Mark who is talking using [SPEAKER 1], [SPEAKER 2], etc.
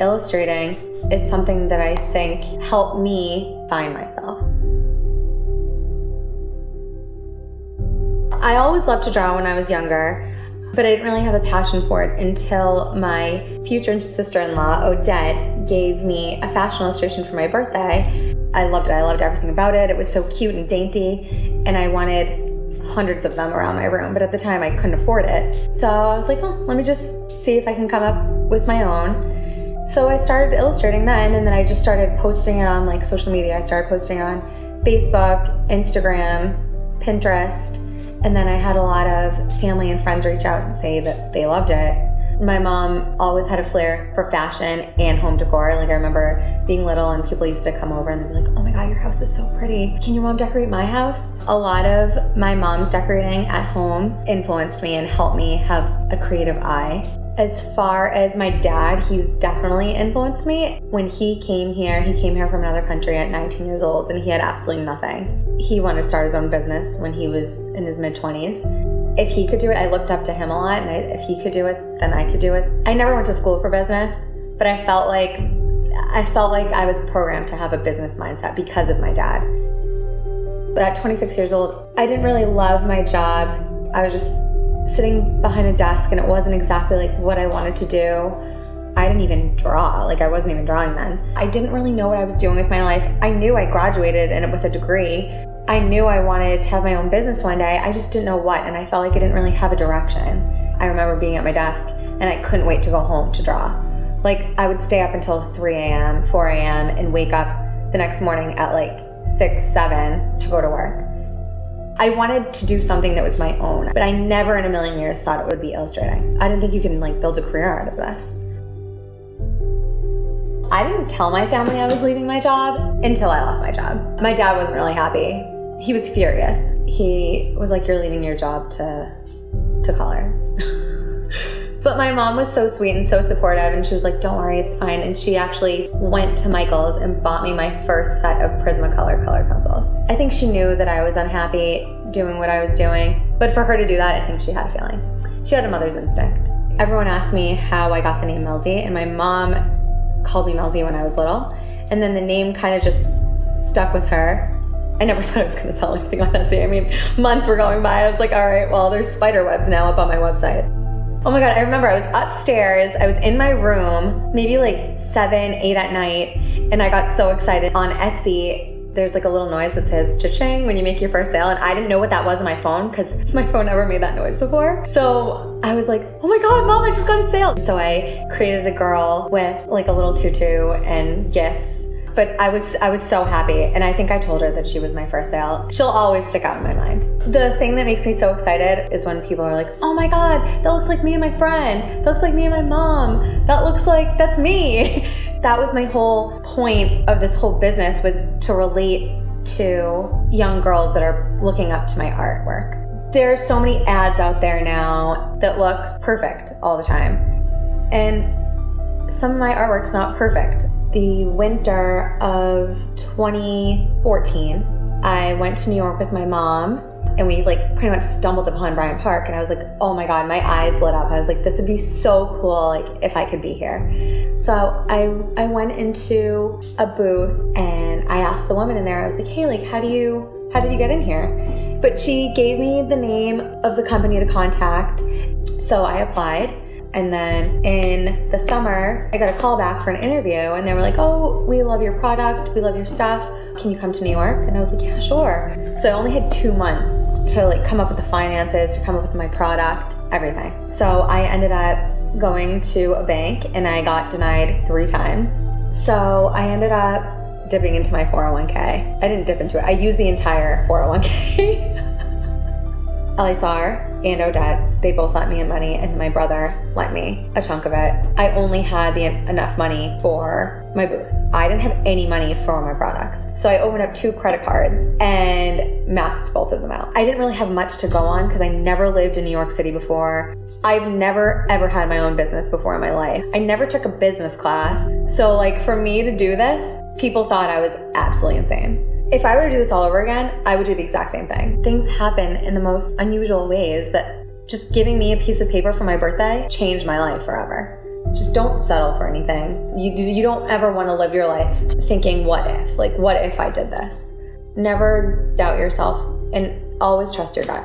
[SPEAKER 1] illustrating, it's something that I think helped me find myself. I always loved to draw when I was younger, but I didn't really have a passion for it until my future sister-in-law, Odette, gave me a fashion illustration for my birthday. I loved it. I loved everything about it. It was so cute and dainty, and I wanted hundreds of them around my room, but at the time I couldn't afford it. So I was like, oh, let me just see if I can come up with my own. So I started illustrating then, and then I just started posting it on like social media. I started posting on Facebook, Instagram, Pinterest, and then I had a lot of family and friends reach out and say that they loved it. My mom always had a flair for fashion and home decor. Like I remember being little and people used to come over and they'd be like, oh my God, your house is so pretty. Can your mom decorate my house? A lot of my mom's decorating at home influenced me and helped me have a creative eye. As far as my dad, he's definitely influenced me. When he came here from another country at 19 years old and he had absolutely nothing. He wanted to start his own business when he was in his mid-20s. If he could do it, I looked up to him a lot, and if he could do it, then I could do it. I never went to school for business, but I felt like I was programmed to have a business mindset because of my dad. But at 26 years old, I didn't really love my job. I was just sitting behind a desk, and it wasn't exactly like what I wanted to do. I didn't even draw. Like I wasn't even drawing then. I didn't really know what I was doing with my life. I knew I graduated and with a degree. I knew I wanted to have my own business one day. I just didn't know what, and I felt like I didn't really have a direction. I remember being at my desk and I couldn't wait to go home to draw. Like I would stay up until 3 a.m., 4 a.m. and wake up the next morning at like 6, 7 to go to work. I wanted to do something that was my own, but I never in a million years thought it would be illustrating. I didn't think you can like build a career out of this. I didn't tell my family I was leaving my job until I left my job. My dad wasn't really happy. He was furious. He was like, you're leaving your job to color. But my mom was so sweet and so supportive, and she was like, don't worry, it's fine. And she actually went to Michael's and bought me my first set of Prismacolor colored pencils. I think she knew that I was unhappy doing what I was doing, but for her to do that, I think she had a feeling. She had a mother's instinct. Everyone asked me how I got the name Melsy, and my mom called me Melsy when I was little, and then the name kind of just stuck with her. I never thought I was going to sell anything on Etsy. I mean, months were going by. I was like, all right, well, there's spider webs now up on my website. Oh my God, I remember I was upstairs. I was in my room, maybe like 7, 8 at night, and I got so excited. On Etsy, there's like a little noise that says cha-ching when you make your first sale, and I didn't know what that was on my phone because my phone never made that noise before. So I was like, oh my God, Mom, I just got a sale. So I created a girl with like a little tutu and gifts. But I was so happy, and I think I told her that she was my first sale. She'll always stick out in my mind. The thing that makes me so excited is when people are like, oh my God, that looks like me and my friend. That looks like me and my mom. That's me. That was my whole point of this whole business, was to relate to young girls that are looking up to my artwork. There's so many ads out there now that look perfect all the time. And some of my artwork's not perfect. The winter of 2014, I went to New York with my mom, and we like pretty much stumbled upon Bryant Park, and I was like, oh my God, my eyes lit up. I was like, this would be so cool, like if I could be here. So I went into a booth and I asked the woman in there, I was like, hey, like how did you get in here? But she gave me the name of the company to contact. So I applied. And then in the summer, I got a call back for an interview, and they were like, oh, we love your product, we love your stuff. Can you come to New York? And I was like, yeah, sure. So I only had 2 months to like come up with the finances, to come up with my product, everything. So I ended up going to a bank, and I got denied 3 times. So I ended up dipping into my 401k. I didn't dip into it. I used the entire 401k. Elisar and Odette, they both lent me in money, and my brother lent me a chunk of it. I only had enough money for my booth. I didn't have any money for my products. So I opened up 2 credit cards and maxed both of them out. I didn't really have much to go on because I never lived in New York City before. I've never ever had my own business before in my life. I never took a business class. So like for me to do this, people thought I was absolutely insane. If I were to do this all over again, I would do the exact same thing. Things happen in the most unusual ways that just giving me a piece of paper for my birthday changed my life forever. Just don't settle for anything. You don't ever want to live your life thinking, what if? Like, what if I did this? Never doubt yourself and always trust your gut.